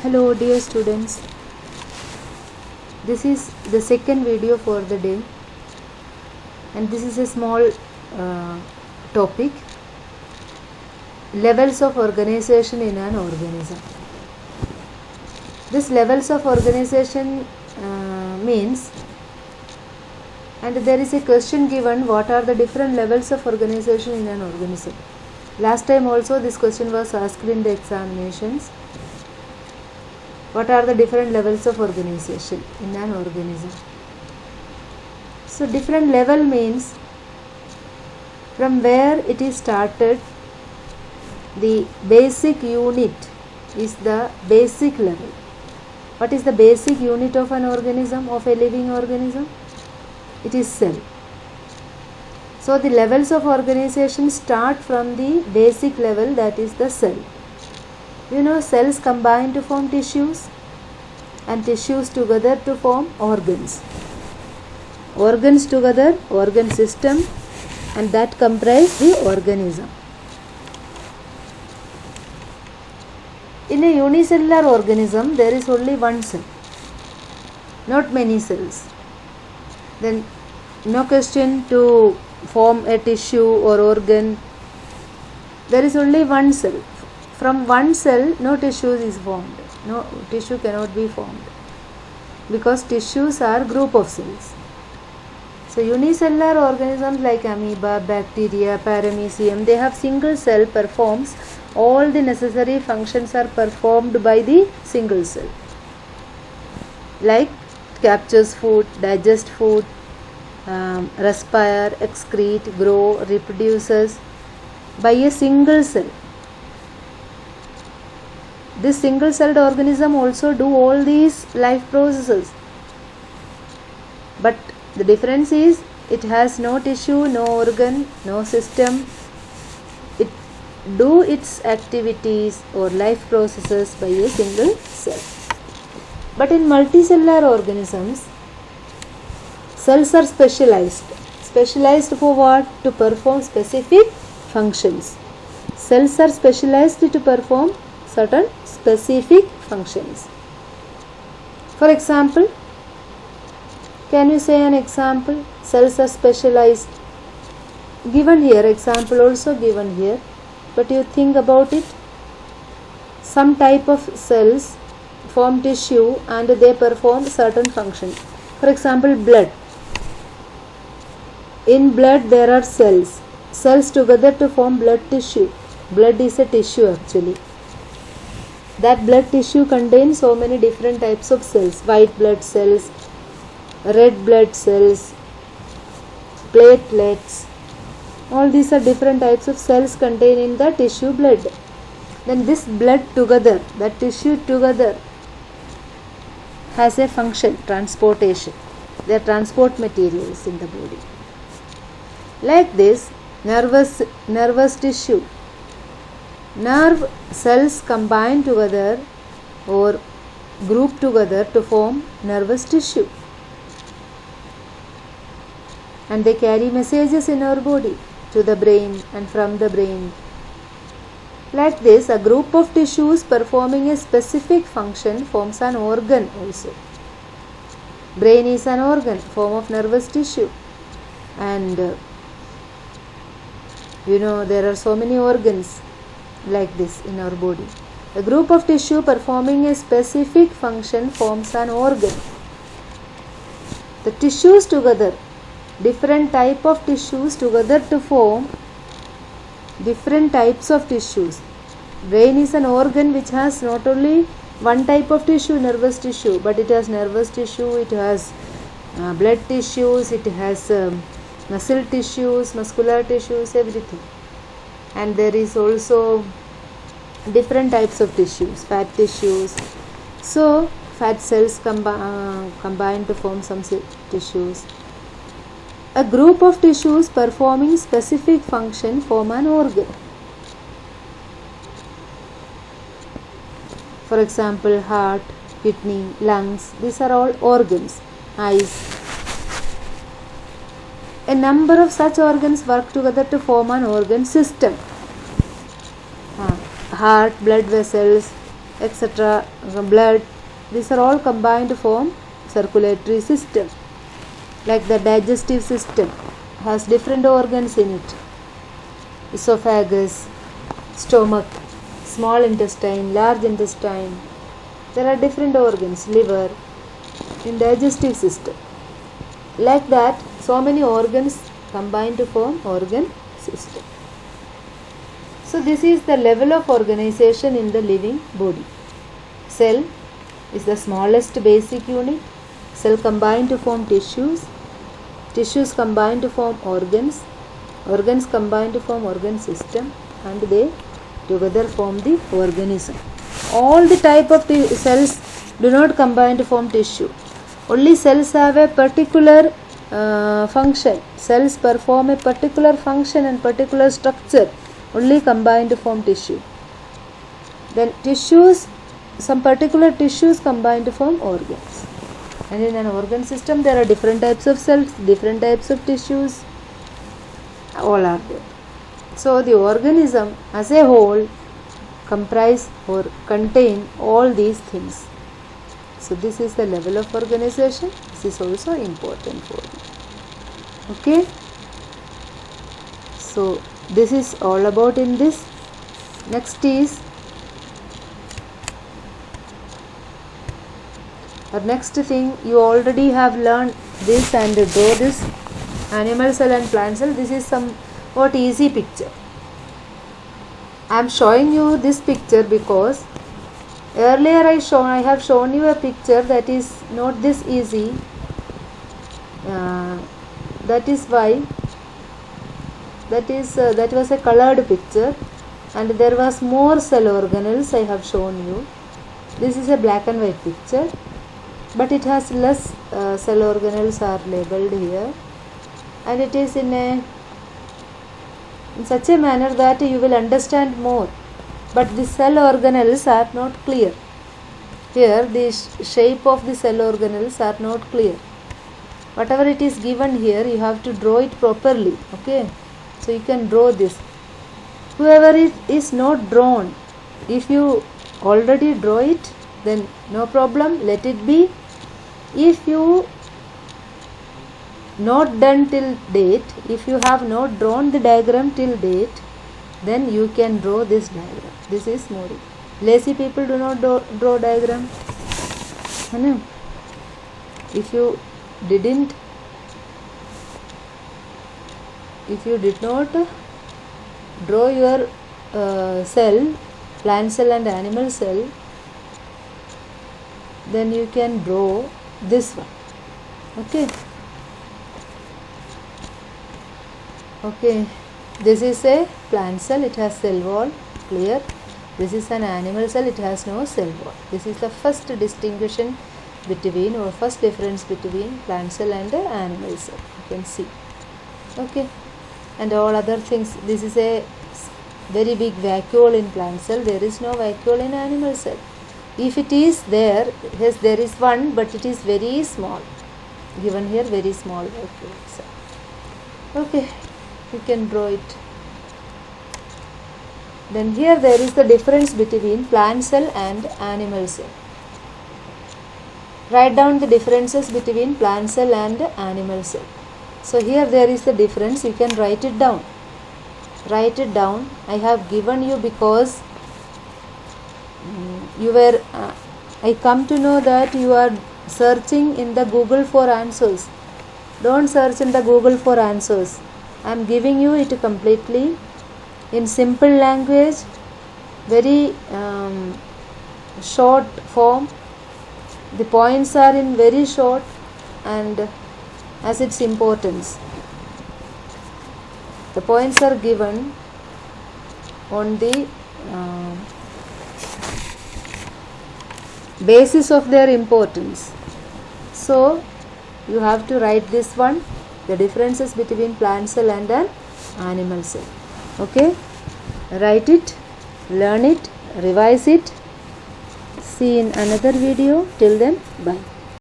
Hello dear students, this is the second video for the day and this is a small topic, levels of organization in an organism. This levels of organization means, and there is a question given, what are the different levels of organization in an organism. Last time also this question was asked in the examinations. What are the different levels of organization in an organism? So different level means from where it is started, the basic unit is the basic level. What is the basic unit of an organism, of a living organism? It is cell. So the levels of organization start from the basic level, that is the cell. You know, cells combine to form tissues and tissues together to form organs. Organs together, organ system, and that comprise the organism. In a unicellular organism, there is only one cell, not many cells. Then no question to form a tissue or organ. There is only one cell. From one cell, no tissues is formed. No tissue cannot be formed because tissues are group of cells. So unicellular organisms like amoeba, bacteria, paramecium, they have single cell performs all the necessary functions are performed by the single cell. Like captures food, digest food, respire, excrete, grow, reproduces by a single cell. This single celled organism also do all these life processes. But the difference is it has no tissue, no organ, no system. It do its activities or life processes by a single cell. But in multicellular organisms, cells are specialized. Specialized for what? To perform specific functions. Cells are specialized to perform certain specific functions. For example, can you say an example? Cells are specialized. Given here, example also given here, but you think about it. Some type of cells form tissue and they perform certain function. For example, blood. In blood there are cells. Cells together to form blood tissue. Blood is a tissue actually. That blood tissue contains so many different types of cells. White blood cells, red blood cells, platelets. All these are different types of cells contained in the tissue blood. Then this blood together, that tissue together has a function, transportation. They are transport materials in the body. Like this, nervous tissue. Nerve cells combine together or group together to form nervous tissue. And they carry messages in our body to the brain and from the brain. Like this, a group of tissues performing a specific function forms an organ also. Brain is an organ, form of nervous tissue. And there are so many organs like this in our body. A group of tissue performing a specific function forms an organ. The tissues together, different type of tissues together to form different types of tissues. Brain is an organ which has not only one type of tissue, nervous tissue, but it has nervous tissue, it has blood tissues, it has muscle tissues, muscular tissues, everything. And there is also different types of tissues, fat tissues. So fat cells combine to form some tissues. A group of tissues performing specific function form an organ. For example, heart, kidney, lungs, these are all organs. Eyes. A number of such organs work together to form an organ system. Heart, blood vessels, etc., blood, these are all combined to form circulatory system. Like the digestive system has different organs in it: esophagus, stomach, small intestine, large intestine. There are different organs, liver, in digestive system. Like that, so many organs combine to form organ system. So this is the level of organization in the living body. Cell is the smallest basic unit. Cell combine to form tissues. Tissues combine to form organs. Organs combine to form organ system, and they together form the organism. All the type of cells do not combine to form tissue. Only cells have a particular function. Cells perform a particular function and particular structure. Only combine to form tissue. Then tissues, some particular tissues combine to form organs. And in an organ system there are different types of cells, different types of tissues, all are there. So the organism as a whole comprise or contain all these things. So this is the level of organization. This is also important for you. Okay. So this is all about in this. Next is the next thing, you already have learned this and draw this animal cell and plant cell. This is somewhat easy picture. I am showing you this picture because earlier I have shown you a picture that is not this easy. That is why that was a colored picture, and there was more cell organelles I have shown you. This is a black and white picture, but it has less cell organelles are labeled here, and it is in such a manner that you will understand more, but the cell organelles are not clear. Here the shape of the cell organelles are not clear. Whatever it is given here, you have to draw it properly. Okay, so you can draw this. Whoever it is not drawn, if you already draw it, then no problem, let it be. If you not done till date, if you have not drawn the diagram till date, then you can draw this diagram. This is more. Lazy people do not draw diagram. If you did not draw your cell, plant cell and animal cell, then you can draw this one. Okay, this is a plant cell, it has cell wall, clear. This is an animal cell, it has no cell wall. This is the first distinction between, or first difference between plant cell and animal cell. You can see. Okay, and all other things. This is a very big vacuole in plant cell. There is no vacuole in animal cell. If it is there, yes, there is one, but it is very small. Given here, very small vacuole cell. Okay, you can draw it. Then here there is the difference between plant cell and animal cell. Write down the differences between plant cell and animal cell. So here there is the difference. You can write it down. Write it down. I have given you because you were. I come to know that you are searching in the Google for answers. Don't search in the Google for answers. I am giving you it completely in simple language, very short form. The points are in very short and as its importance. The points are given on the basis of their importance. So you have to write this one, the differences between plant cell and an animal cell. Okay, write it, learn it, revise it. See in another video. Till then, bye.